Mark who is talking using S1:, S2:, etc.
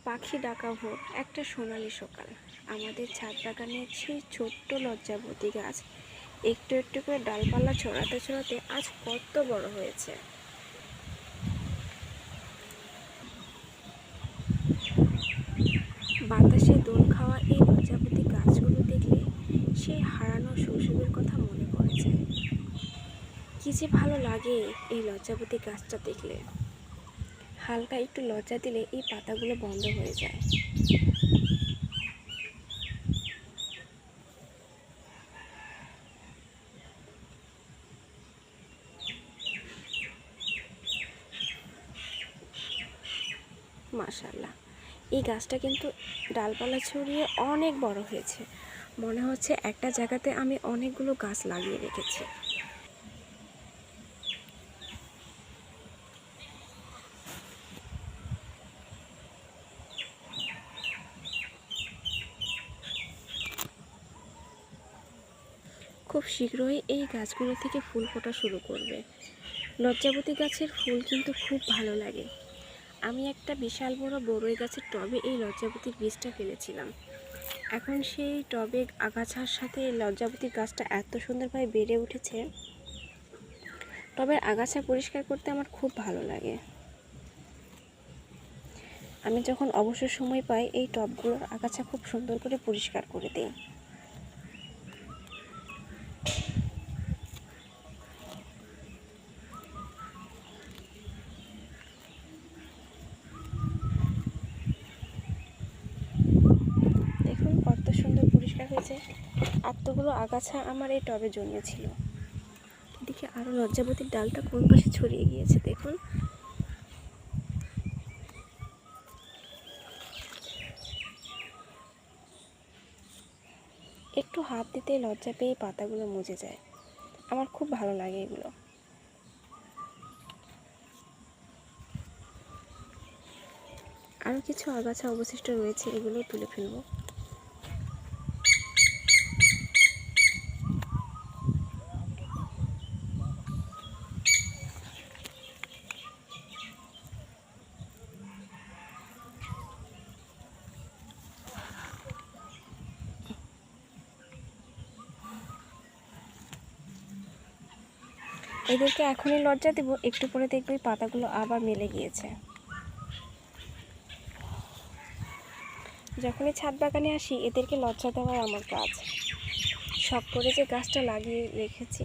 S1: পাখি ডাকা ভোর, একটা সোনালি সকাল। আমাদের ছাদ বাগানের সেই ছোট্ট লজ্জাবতী গাছ একটু একটু করে ডালপালা ছড়াতে ছড়াতে আজ কত বড় হয়েছে। বাতাসে দোল খাওয়া এই লজ্জাবতী গাছগুলো দেখলে সেই হারানো শৈশবের কথা মনে পড়ে যায়। কি যে ভালো লাগে এই লজ্জাবতী গাছটা দেখলে। হালকা একটু লজ্জা দিলে এই পাতাগুলো বন্ধ হয়ে যায়। মাশাআল্লাহ, এই গাছটা কিন্তু ডালপালা ছড়িয়ে অনেক বড় হয়েছে। মনে হচ্ছে একটা জায়গাতে আমি অনেকগুলো গাছ লাগিয়ে রেখেছি। খুব শীঘ্রই এই গাছগুলো থেকে ফুল ফোটা শুরু করবে। লজ্জাবতী গাছের ফুল কিন্তু খুব ভালো লাগে। আমি একটা বিশাল বড় বড়ই গাছের টবে এই লজ্জাবতীর বীজটা ফেলেছিলাম। এখন সেই টবে আগাছার সাথে এই লজ্জাবতীর গাছটা এত সুন্দরভাবে বেড়ে উঠেছে। টবের আগাছা পরিষ্কার করতে আমার খুব ভালো লাগে। আমি যখন অবসর সময় পাই এই টবগুলোর আগাছা খুব সুন্দর করে পরিষ্কার করে দিই। দেখুন কত সুন্দর পরিষ্কার হয়েছে। এতগুলো আগাছা আমার এই টবে জন্মেছিল। এদিকে আরো লজ্জাবতীর ডালটা কোন পাশে ছড়িয়ে গিয়েছে দেখুন। একটু হাত দিতে লজ্জা পেয়ে পাতাগুলো মুজে যায়। আমার খুব ভালো লাগে এগুলো। আরও কিছু আগাছা অবশিষ্ট রয়েছে, এগুলো তুলে ফেলবো। এদেরকে এখনই লজ্জা দেব, একটু পরে দেখবে পাতাগুলো আবার মেলে গিয়েছে। যখনই ছাদ বাগানে আসি এদেরকে লজ্জা দেওয়াই আমার কাজ। শখ করে যে গাছটা লাগিয়ে রেখেছি।